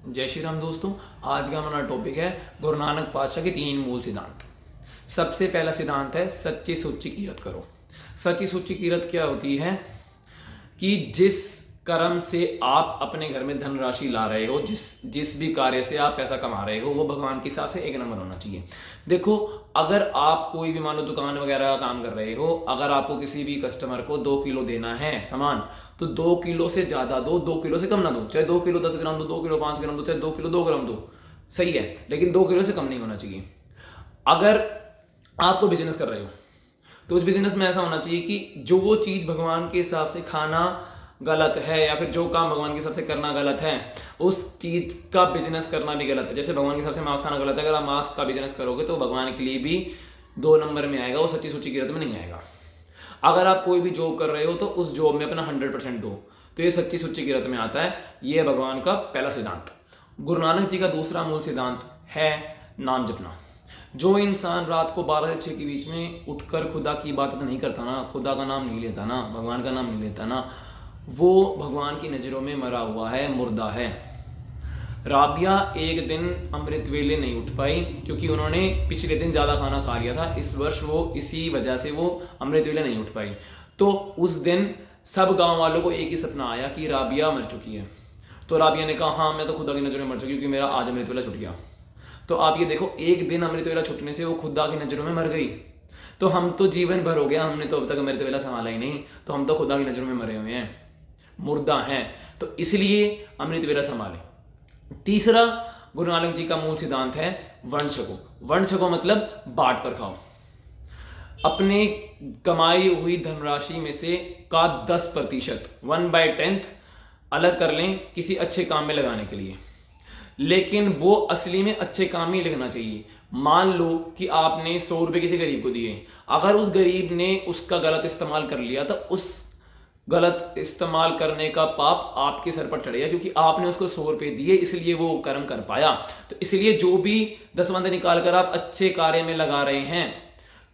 जय श्री राम दोस्तों। आज का हमारा टॉपिक है गुरु नानक पातशाह के 3 मूल सिद्धांत। सबसे पहला सिद्धांत है सच्ची सुच्ची किरत करो। सच्ची सुच्ची किरत क्या होती है कि जिस कर्म से आप अपने घर में धनराशि ला रहे हो, जिस भी कार्य से आप पैसा कमा रहे हो, वो भगवान के हिसाब से एक नंबर होना चाहिए। देखो, अगर आप कोई भी मान लो दुकान वगैरह का काम कर रहे हो, अगर आपको किसी भी कस्टमर को 2 किलो देना है सामान, तो 2 किलो से ज़्यादा दो, 2 किलो से कम ना दो। चाहे 2 किलो 10 ग्राम दो, 2 किलो 5 ग्राम दो, चाहे 2 किलो 2 ग्राम दो, सही है, लेकिन 2 किलो से कम नहीं होना चाहिए। अगर आपको बिजनेस कर रहे हो तो उस बिजनेस में ऐसा होना चाहिए कि जो वो चीज़ भगवान के हिसाब से खाना गलत है या फिर जो काम भगवान के हिसाब से करना गलत है, उस चीज़ का बिजनेस करना भी गलत है। जैसे भगवान के हिसाब से मांस खाना गलत है, अगर आप मांस का बिजनेस करोगे तो भगवान के लिए भी 2 नंबर में आएगा, वो सच्ची सुच्ची किरत में नहीं आएगा। अगर आप कोई भी जॉब कर रहे हो तो उस जॉब में अपना 100% दो, तो ये सच्ची सुच्ची किरत में आता है। ये है भगवान का पहला सिद्धांत। गुरु नानक जी का दूसरा मूल सिद्धांत है नाम जपना। जो इंसान रात को 12 से 6 के बीच में उठकर खुदा की इबादत नहीं करता ना, खुदा का नाम नहीं लेता ना, भगवान का नाम नहीं लेता ना, वो भगवान की नज़रों में मरा हुआ है, मुर्दा है। राबिया एक दिन अमृत वेले नहीं उठ पाई क्योंकि उन्होंने पिछले दिन ज़्यादा खाना खा लिया था। इस वर्ष वो इसी वजह से वो अमृत वेले नहीं उठ पाई। तो उस दिन सब गांव वालों को एक ही सपना आया कि राबिया मर चुकी है। तो राबिया ने कहा, हाँ मैं तो खुदा की नज़रों में मर चुकी क्योंकि मेरा आज अमृत वेला छूट गया। तो आप ये देखो, एक दिन अमृत वेला छूटने से वो खुदा की नज़रों में मर गई। तो हम तो जीवन भर हो गया, हमने तो अब तक अमृत वेला संभाला ही नहीं, तो हम तो खुदा की नज़रों में मरे हुए हैं, मुर्दा हैं। तो इसलिए अमृत वेला संभालें। तीसरा गुरु नानक जी का मूल सिद्धांत है वर्ण छको। वर्ण छको मतलब बांट कर खाओ। अपने कमाई हुई धनराशि में से का 10% 1/10 अलग कर लें किसी अच्छे काम में लगाने के लिए, लेकिन वो असली में अच्छे काम में लगना चाहिए। मान लो कि आपने 100 रुपये किसी गरीब को दिए, अगर उस गरीब ने उसका गलत इस्तेमाल कर लिया तो उस गलत इस्तेमाल करने का पाप आपके सर पर चढ़ेगा, क्योंकि आपने उसको 100 रुपये दिए इसलिए वो कर्म कर पाया। तो इसलिए जो भी 10 निकाल कर आप अच्छे कार्य में लगा रहे हैं,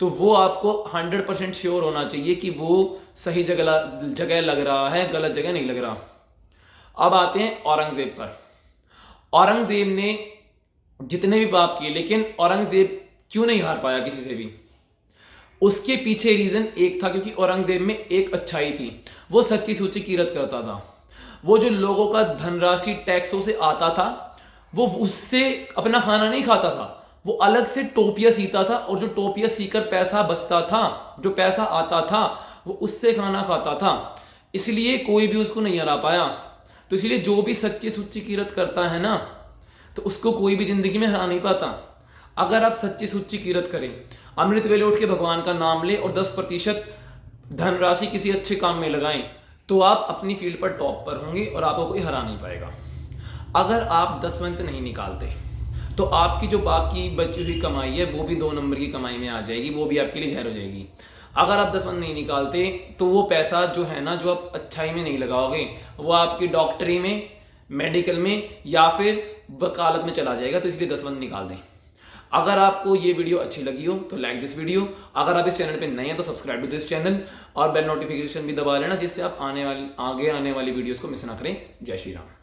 तो वो आपको 100% श्योर होना चाहिए कि वो सही जगह लग रहा है, गलत जगह नहीं लग रहा। अब आते हैं औरंगजेब पर। औरंगजेब ने जितने भी पाप किए, लेकिन औरंगजेब क्यों नहीं हार पाया किसी से भी? उसके पीछे रीजन एक था, क्योंकि औरंगजेब में एक अच्छाई थी, वो सच्ची सुच्ची किरत करता था। वो जो लोगों का धनराशि टैक्सों से आता था, वो उससे अपना खाना नहीं खाता था, वो अलग से टोपिया सीता था, और जो टोपिया सीकर पैसा बचता था, जो पैसा आता था, वो उससे खाना खाता था। इसलिए कोई भी उसको नहीं हरा पाया। तो इसलिए जो भी सच्ची सुच्ची किरत करता है ना, तो उसको कोई भी जिंदगी में हरा नहीं पाता। अगर आप सच्ची सुच्ची किरत करें, अमृत वेले उठ के भगवान का नाम ले और 10% धनराशि किसी अच्छे काम में लगाएं, तो आप अपनी फील्ड पर टॉप पर होंगे और आपको कोई हरा नहीं पाएगा। अगर आप 10 नहीं निकालते तो आपकी जो बाकी बची हुई कमाई है वो भी 2 नंबर की कमाई में आ जाएगी, वो भी आपके लिए जहर हो जाएगी। अगर आप 10 नहीं निकालते तो वो पैसा जो है ना, जो आप अच्छाई में नहीं लगाओगे, वो आपकी डॉक्टरी में, मेडिकल में या फिर वकालत में चला जाएगा। तो इसलिए 10 निकाल दें। अगर आपको ये वीडियो अच्छी लगी हो तो लाइक दिस वीडियो। अगर आप इस चैनल पे नए हैं तो सब्सक्राइब टू दिस चैनल और बेल नोटिफिकेशन भी दबा लेना, जिससे आप आगे आने वाली वीडियोस को मिस ना करें। जय श्री राम।